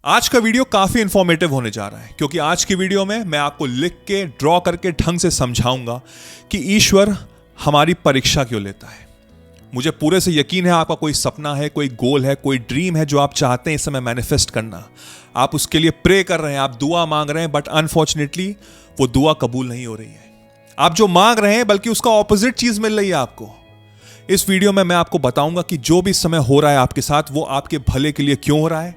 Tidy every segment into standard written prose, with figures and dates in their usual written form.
आज का वीडियो काफी इंफॉर्मेटिव होने जा रहा है क्योंकि आज की वीडियो में मैं आपको लिख के ड्रॉ करके ढंग से समझाऊंगा कि ईश्वर हमारी परीक्षा क्यों लेता है। मुझे पूरे से यकीन है आपका कोई सपना है, कोई गोल है, कोई ड्रीम है जो आप चाहते हैं इस समय मैनिफेस्ट करना। आप उसके लिए प्रे कर रहे हैं, आप दुआ मांग रहे हैं, बट अनफॉर्चुनेटली वो दुआ कबूल नहीं हो रही है। आप जो मांग रहे हैं बल्कि उसका ऑपोजिट चीज मिल रही है आपको। इस वीडियो में मैं आपको बताऊंगा कि जो भी समय हो रहा है आपके साथ वो आपके भले के लिए क्यों हो रहा है,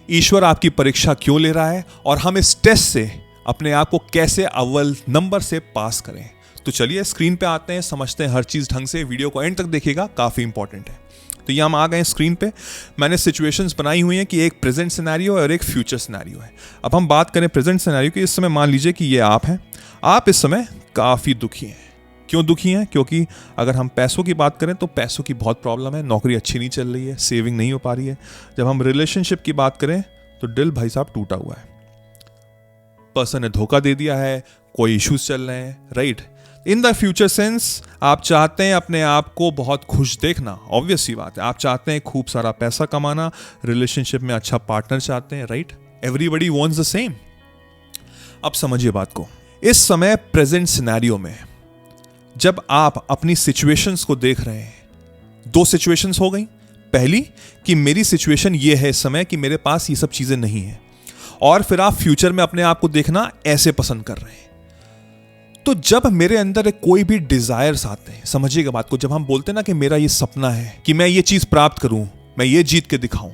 ईश्वर आपकी परीक्षा क्यों ले रहा है और हम इस टेस्ट से अपने आप को कैसे अव्वल नंबर से पास करें। तो चलिए स्क्रीन पे आते हैं, समझते हैं हर चीज ढंग से। वीडियो को एंड तक देखिएगा, काफी इंपॉर्टेंट है। तो ये हम आ गए स्क्रीन पे। मैंने सिचुएशंस बनाई हुई हैं कि एक प्रेजेंट सिनेरियो है और एक फ्यूचर सिनेरियो है। अब हम बात करें प्रेजेंट सिनेरियो की। इस समय मान लीजिए कि ये आप हैं, आप इस समय काफी दुखी हैं। क्यों दुखी हैं? क्योंकि अगर हम पैसों की बात करें तो पैसों की बहुत प्रॉब्लम है, नौकरी अच्छी नहीं चल रही है, सेविंग नहीं हो पा रही है। जब हम रिलेशनशिप की बात करें तो दिल भाई साहब टूटा हुआ है, पर्सन ने धोखा दे दिया है, कोई इश्यूज चल रहे हैं, right. In the future sense आप चाहते हैं अपने आप को बहुत खुश देखना, ऑब्वियस सी बात है। आप चाहते हैं खूब सारा पैसा कमाना, रिलेशनशिप में अच्छा पार्टनर चाहते हैं, right. Everybody wants the same. अब समझिए बात को। इस समय प्रेजेंट सिनेरियो में जब आप अपनी सिचुएशंस को देख रहे हैं, दो सिचुएशंस हो गई। पहली कि मेरी सिचुएशन ये है इस समय कि मेरे पास ये सब चीजें नहीं है, और फिर आप फ्यूचर में अपने आप को देखना ऐसे पसंद कर रहे हैं। तो जब मेरे अंदर कोई भी डिजायर्स आते हैं, समझिएगा बात को, जब हम बोलते हैं ना कि मेरा ये सपना है कि मैं ये चीज प्राप्त करूं, मैं ये जीत के दिखाऊं,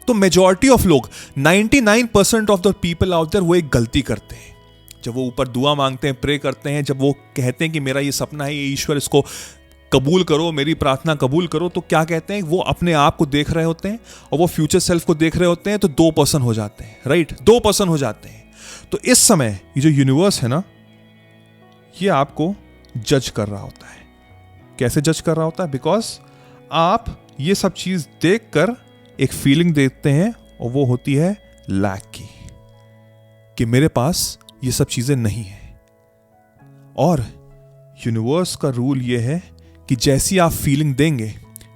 तो मेजॉरिटी ऑफ लोग 99% of the people out there वो एक गलती करते हैं। जब वो ऊपर दुआ मांगते हैं, प्रे करते हैं, जब वो कहते हैं कि मेरा ये सपना है, ये ईश्वर इसको कबूल करो, मेरी प्रार्थना कबूल करो, तो क्या कहते हैं? वो अपने आप को देख रहे होते हैं और वो फ्यूचर सेल्फ को देख रहे होते हैं, तो 2% हो जाते हैं, राइट। 2% हो जाते हैं। तो इस समय ये जो यूनिवर्स है ना, ये आपको जज कर रहा होता है। कैसे जज कर रहा होता है? बिकॉज आप ये सब चीज देखकर एक फीलिंग देखते हैं और वो होती है लैक की, कि मेरे पास ये सब चीजें नहीं है। और यूनिवर्स का रूल ये है कि जैसी आप फीलिंग देंगे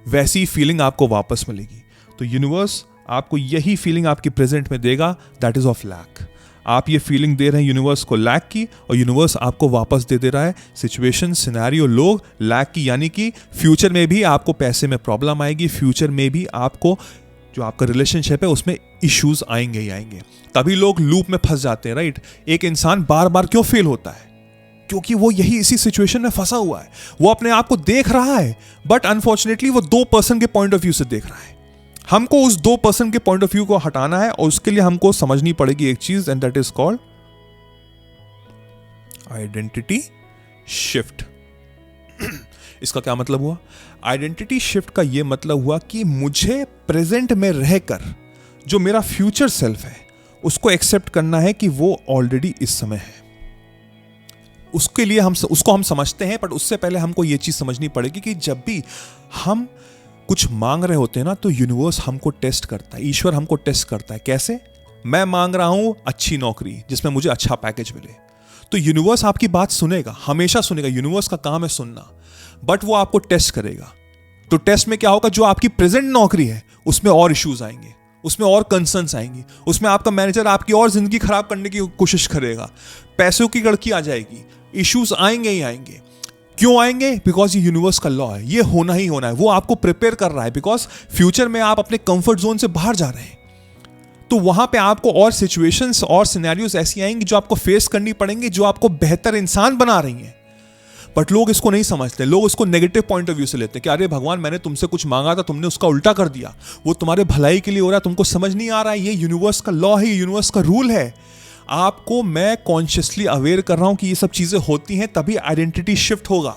वैसी फीलिंग आपको वापस मिलेगी। तो यूनिवर्स आपको यही फीलिंग आपकी प्रेजेंट में देगा, दैट इज ऑफ लैक। आप ये फीलिंग दे रहे हैं यूनिवर्स को लैक की, और यूनिवर्स आपको वापस दे रहा है सिचुएशन, सिनेरियो, लोग लैक की। यानी कि फ्यूचर में भी आपको पैसे में प्रॉब्लम आएगी, फ्यूचर में भी आपको जो आपका रिलेशनशिप है उसमें इश्यूज आएंगे ही आएंगे। तभी लोग लूप में फंस जाते हैं, राइट। एक इंसान बार बार क्यों फेल होता है? क्योंकि वो यही इसी सिचुएशन में फंसा हुआ है। वो अपने आप को देख रहा है, बट अनफॉर्चुनेटली वो 2% के पॉइंट ऑफ व्यू से देख रहा है। हमको उस 2% के पॉइंट ऑफ व्यू को हटाना है, और उसके लिए हमको समझनी पड़ेगी एक चीज, and that is called identity shift. इसका क्या मतलब हुआ? आइडेंटिटी शिफ्ट का यह मतलब हुआ कि मुझे प्रेजेंट में रहकर जो मेरा फ्यूचर सेल्फ है उसको एक्सेप्ट करना है कि वो ऑलरेडी इस समय है। उसके लिए उसको हम समझते हैं, बट उससे पहले हमको ये चीज समझनी पड़ेगी कि जब भी हम कुछ मांग रहे होते हैं ना, तो यूनिवर्स हमको टेस्ट करता है, ईश्वर हमको टेस्ट करता है। कैसे? मैं मांग रहा हूं अच्छी नौकरी जिसमें मुझे अच्छा पैकेज मिले, तो यूनिवर्स आपकी बात सुनेगा, हमेशा सुनेगा। यूनिवर्स का काम है सुनना, बट वो आपको टेस्ट करेगा। तो टेस्ट में क्या होगा? जो आपकी प्रेजेंट नौकरी है उसमें और इश्यूज आएंगे, उसमें और कंसर्न्स आएंगी, उसमें आपका मैनेजर आपकी और जिंदगी खराब करने की कोशिश करेगा, पैसों की गड़की आ जाएगी, इश्यूज आएंगे ही आएंगे। क्यों आएंगे? बिकॉज ये यूनिवर्स का लॉ है, ये होना ही होना है। वो आपको प्रिपेयर कर रहा है, बिकॉज फ्यूचर में आप अपने कंफर्ट जोन से बाहर जा रहे हैं, तो वहां पे आपको और सिचुएशंस और सिनेरियोज ऐसी आएंगी जो आपको फेस करनी पड़ेंगी, जो आपको बेहतर इंसान बना रही हैं। बट लोग इसको नहीं समझते, लोग उसको नेगेटिव पॉइंट ऑफ व्यू से लेते हैं कि अरे भगवान, मैंने तुमसे कुछ मांगा था, तुमने उसका उल्टा कर दिया, वो तुम्हारे भलाई के लिए हो रहा है, तुमको समझ नहीं आ रहा है। ये यूनिवर्स का लॉ है, यूनिवर्स का रूल है। आपको मैं कॉन्शियसली अवेयर कर रहा हूं कि ये सब चीजें होती हैं, तभी आइडेंटिटी शिफ्ट होगा।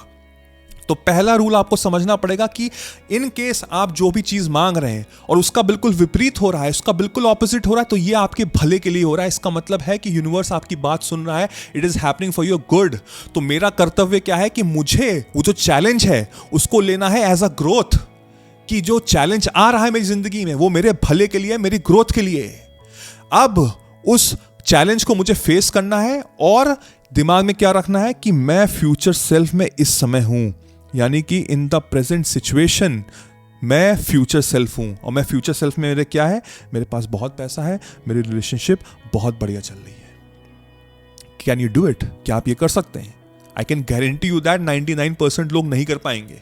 तो पहला रूल आपको समझना पड़ेगा कि इन केस आप जो भी चीज मांग रहे हैं और उसका बिल्कुल विपरीत हो रहा है, उसका बिल्कुल ऑपोजिट हो रहा है, तो ये आपके भले के लिए हो रहा है। इसका मतलब है कि यूनिवर्स आपकी बात सुन रहा है, it is happening for your good. तो मेरा कर्तव्य क्या है कि मुझे वो जो चैलेंज है उसको लेना है एज अ ग्रोथ, कि जो चैलेंज आ रहा है मेरी जिंदगी में वो मेरे भले के लिए, मेरी ग्रोथ के लिए। अब उस चैलेंज को मुझे फेस करना है, और दिमाग में क्या रखना है कि मैं फ्यूचर सेल्फ में इस समय हूं, यानी कि इन द प्रेजेंट सिचुएशन मैं फ्यूचर सेल्फ हूँ, और मैं फ्यूचर सेल्फ में मेरे क्या है, मेरे पास बहुत पैसा है, मेरी रिलेशनशिप बहुत बढ़िया चल रही है। Can you do it? क्या आप ये कर सकते हैं? I can guarantee you that 99% लोग नहीं कर पाएंगे,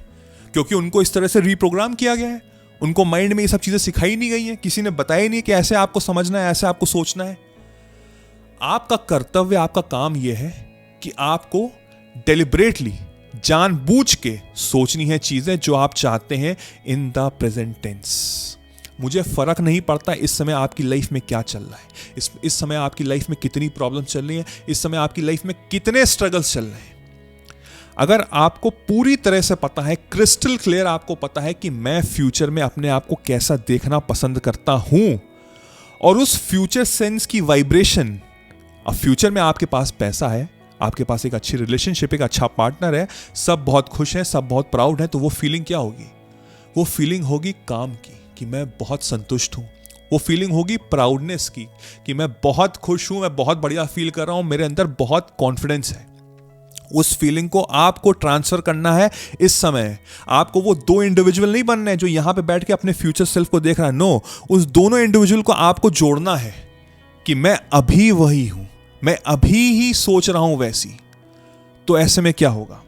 क्योंकि उनको इस तरह से रीप्रोग्राम किया गया है। उनको माइंड में ये सब चीजें सिखाई नहीं गई हैं, किसी ने बताया नहीं कि ऐसे आपको समझना है, ऐसे आपको सोचना है। आपका कर्तव्य, आपका काम यह है कि आपको डेलिब्रेटली, जानबूझ के सोचनी है चीजें जो आप चाहते हैं इन द प्रेजेंट टेंस। मुझे फर्क नहीं पड़ता इस समय आपकी लाइफ में क्या चल रहा है, इस समय आपकी लाइफ में कितनी प्रॉब्लम चल रही है, इस समय आपकी लाइफ में कितने स्ट्रगल्स चल रहे हैं। अगर आपको पूरी तरह से पता है, क्रिस्टल क्लियर आपको पता है कि मैं फ्यूचर में अपने आप को कैसा देखना पसंद करता हूं, और उस फ्यूचर सेंस की वाइब्रेशन, अब फ्यूचर में आपके पास पैसा है, आपके पास एक अच्छी रिलेशनशिप, एक अच्छा पार्टनर है, सब बहुत खुश हैं, सब बहुत प्राउड हैं, तो वो फीलिंग क्या होगी? वो फीलिंग होगी काम की, कि मैं बहुत संतुष्ट हूं। वो फीलिंग होगी प्राउडनेस की, कि मैं बहुत खुश हूं, मैं बहुत बढ़िया फील कर रहा हूं, मेरे अंदर बहुत कॉन्फिडेंस है। उस फीलिंग को आपको ट्रांसफर करना है इस समय। आपको वो दो इंडिविजुअल नहीं बनना है जो यहां पे बैठ के अपने फ्यूचर सेल्फ को देख रहा है। नो, उस दोनों इंडिविजुअल को आपको जोड़ना है कि मैं अभी वही हूं, मैं अभी ही सोच रहा हूं वैसी। तो ऐसे में क्या होगा?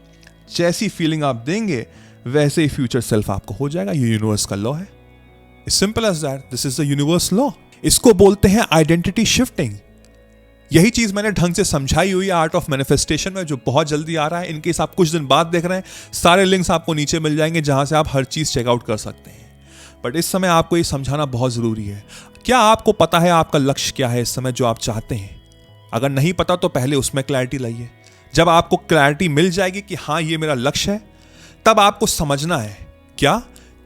जैसी फीलिंग आप देंगे वैसे ही फ्यूचर सेल्फ आपको हो जाएगा। ये यूनिवर्स का लॉ है। It's simple as that. This is the universe law. इसको बोलते हैं आइडेंटिटी शिफ्टिंग। यही चीज मैंने ढंग से समझाई हुई है आर्ट ऑफ मैनिफेस्टेशन में, जो बहुत जल्दी आ रहा है। इनकेस आप कुछ दिन बाद देख रहे हैं, सारे लिंक्स आपको नीचे मिल जाएंगे जहां से आप हर चीज चेकआउट कर सकते हैं। बट इस समय आपको ये समझाना बहुत जरूरी है। क्या आपको पता है आपका लक्ष्य क्या है इस समय जो आप चाहते हैं? अगर नहीं पता तो पहले उसमें क्लैरिटी लाइए। जब आपको क्लैरिटी मिल जाएगी कि हाँ ये मेरा लक्ष्य है, तब आपको समझना है क्या,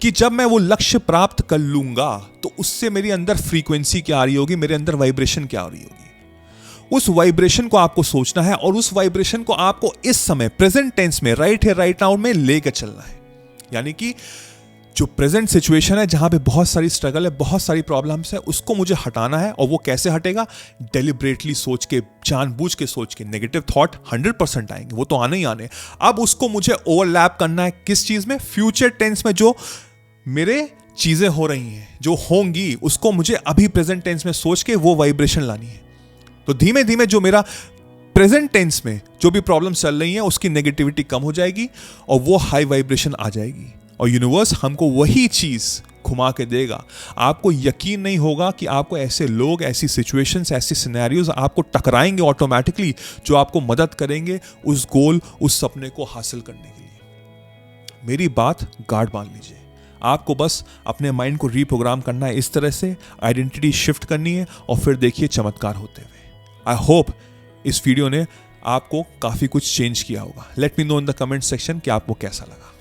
कि जब मैं वो लक्ष्य प्राप्त कर लूंगा तो उससे मेरे अंदर फ्रीक्वेंसी क्या आ रही होगी, मेरे अंदर वाइब्रेशन क्या आ रही होगी। उस वाइब्रेशन को आपको सोचना है, और उस वाइब्रेशन को आपको इस समय प्रेजेंट टेंस में, राइट है राइट नाउ में लेकर चलना है। यानी कि जो प्रेजेंट सिचुएशन है जहां पे बहुत सारी स्ट्रगल है, बहुत सारी प्रॉब्लम्स है, उसको मुझे हटाना है। और वो कैसे हटेगा? डेलिब्रेटली सोच के, जानबूझ के सोच के। नेगेटिव थॉट 100% आएंगे, वो तो आने ही आने। अब उसको मुझे ओवरलैप करना है किस चीज में? फ्यूचर टेंस में जो मेरे चीजें हो रही हैं, जो होंगी, उसको मुझे अभी प्रेजेंट टेंस में सोच के वो वाइब्रेशन लानी है। तो धीमे धीमे जो मेरा प्रेजेंट टेंस में जो भी प्रॉब्लम चल रही है उसकी नेगेटिविटी कम हो जाएगी और वो हाई वाइब्रेशन आ जाएगी, और यूनिवर्स हमको वही चीज घुमा के देगा। आपको यकीन नहीं होगा कि आपको ऐसे लोग, ऐसी सिचुएशंस, ऐसी सिनेरियोज आपको टकराएंगे ऑटोमेटिकली, जो आपको मदद करेंगे उस गोल, उस सपने को हासिल करने के लिए। मेरी बात गार्ड मान लीजिए। आपको बस अपने माइंड को रीप्रोग्राम करना है इस तरह से, आइडेंटिटी शिफ्ट करनी है, और फिर देखिए चमत्कार होते हुए। आई होप इस वीडियो ने आपको काफी कुछ चेंज किया होगा। Let me know in the comment section कि आपको कैसा लगा।